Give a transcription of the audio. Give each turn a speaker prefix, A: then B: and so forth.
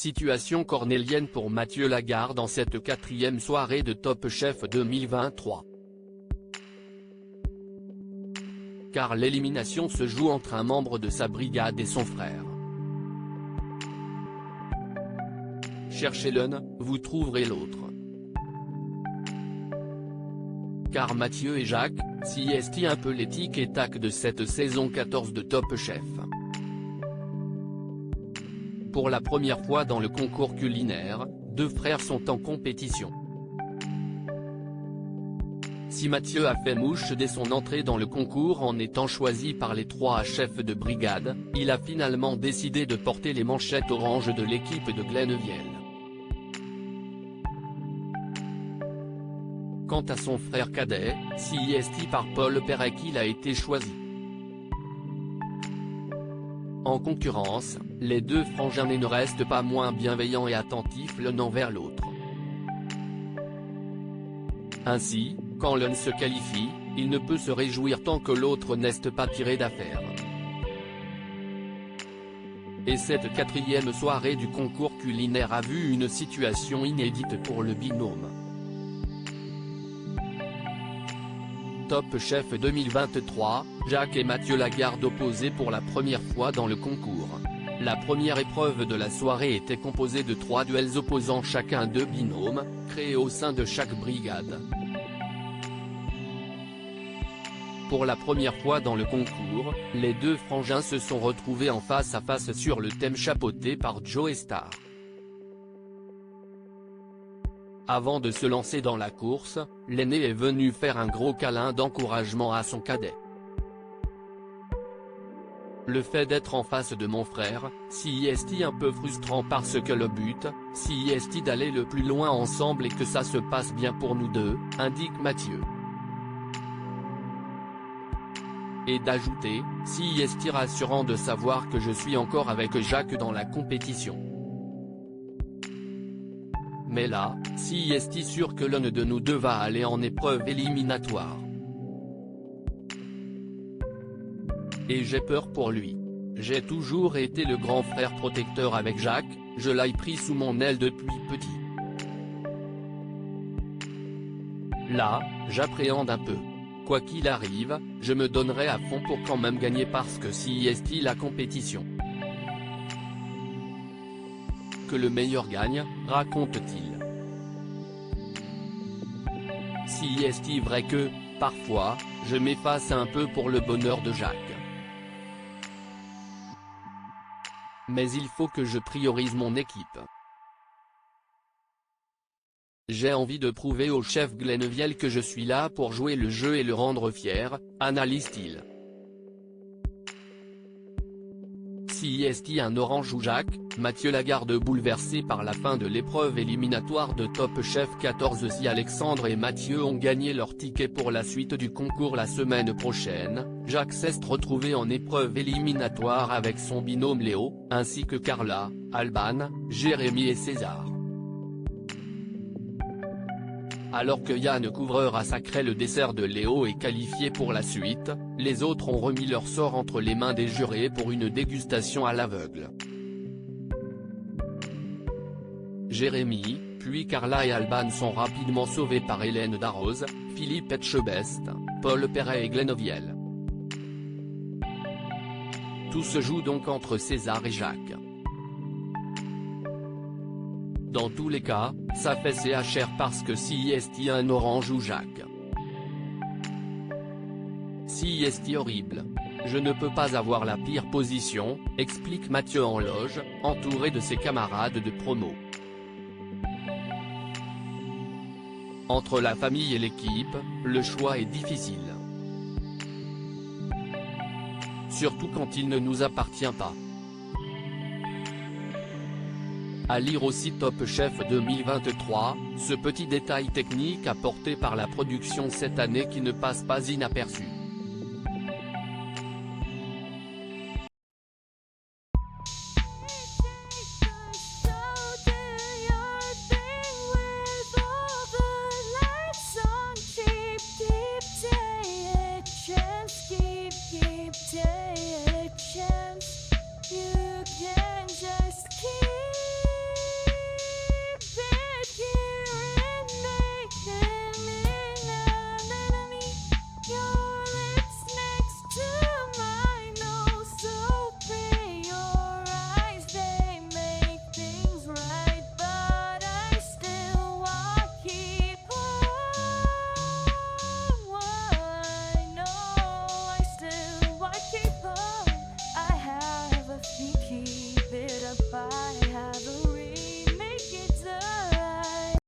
A: Situation cornélienne pour Mathieu Lagarde en cette 4e soirée de Top Chef 2023. Car l'élimination se joue entre un membre de sa brigade et son frère. Cherchez l'un, vous trouverez l'autre. Car Mathieu et Jacques, s'y est un peu les tic et tac de cette saison 14 de Top Chef. Pour la première fois dans le concours culinaire, deux frères sont en compétition. Si Mathieu a fait mouche dès son entrée dans le concours en étant choisi par les 3 chefs de brigade, il a finalement décidé de porter les manchettes oranges de l'équipe de Glennevielle. Quant à son frère cadet, s'y est par Paul Perret qu'il a été choisi. En concurrence, les deux frangins ne restent pas moins bienveillants et attentifs l'un envers l'autre. Ainsi, quand l'un se qualifie, il ne peut se réjouir tant que l'autre n'est pas tiré d'affaire. Et cette 4e soirée du concours culinaire a vu une situation inédite pour le binôme. Top Chef 2023, Jacques et Mathieu Lagarde opposés pour la première fois dans le concours. La première épreuve de la soirée était composée de 3 duels opposant chacun 2 binômes, créés au sein de chaque brigade. Pour la première fois dans le concours, les deux frangins se sont retrouvés en face à face sur le thème chapeauté par Joe Star. Avant de se lancer dans la course, l'aîné est venu faire un gros câlin d'encouragement à son cadet. Le fait d'être en face de mon frère, s'y est un peu frustrant parce que le but, s'y est d'aller le plus loin ensemble et que ça se passe bien pour nous deux, indique Mathieu. Et d'ajouter, s'y est rassurant de savoir que je suis encore avec Jacques dans la compétition. Mais là, s'y est sûr que l'un de nous deux va aller en épreuve éliminatoire. Et j'ai peur pour lui. J'ai toujours été le grand frère protecteur avec Jacques, je l'ai pris sous mon aile depuis petit. Là, j'appréhende un peu. Quoi qu'il arrive, je me donnerai à fond pour quand même gagner parce que s'y est la compétition. Que le meilleur gagne, raconte-t-il. S'y est vrai que, parfois, je m'efface un peu pour le bonheur de Jacques. Mais il faut que je priorise mon équipe. J'ai envie de prouver au chef Glennevielle que je suis là pour jouer le jeu et le rendre fier, analyse-t-il. S'y est un orange ou Jacques, Mathieu Lagarde bouleversé par la fin de l'épreuve éliminatoire de Top Chef 14. Si Alexandre et Mathieu ont gagné leur ticket pour la suite du concours la semaine prochaine, Jacques s'est retrouvé en épreuve éliminatoire avec son binôme Léo, ainsi que Carla, Alban, Jérémy et César. Alors que Yann Couvreur a sacré le dessert de Léo et qualifié pour la suite, les autres ont remis leur sort entre les mains des jurés pour une dégustation à l'aveugle. Jérémy, puis Carla et Alban sont rapidement sauvés par Hélène Darroze, Philippe Etchebest, Paul Perret et Glennevielle. Tout se joue donc entre César et Jacques. Dans tous les cas, ça fait CHR parce que s'y est un orange ou Jacques. S'y est horrible. Je ne peux pas avoir la pire position, explique Mathieu en loge, entouré de ses camarades de promo. Entre la famille et l'équipe, le choix est difficile. Surtout quand il ne nous appartient pas. À lire aussi Top Chef 2023, ce petit détail technique apporté par la production cette année qui ne passe pas inaperçu.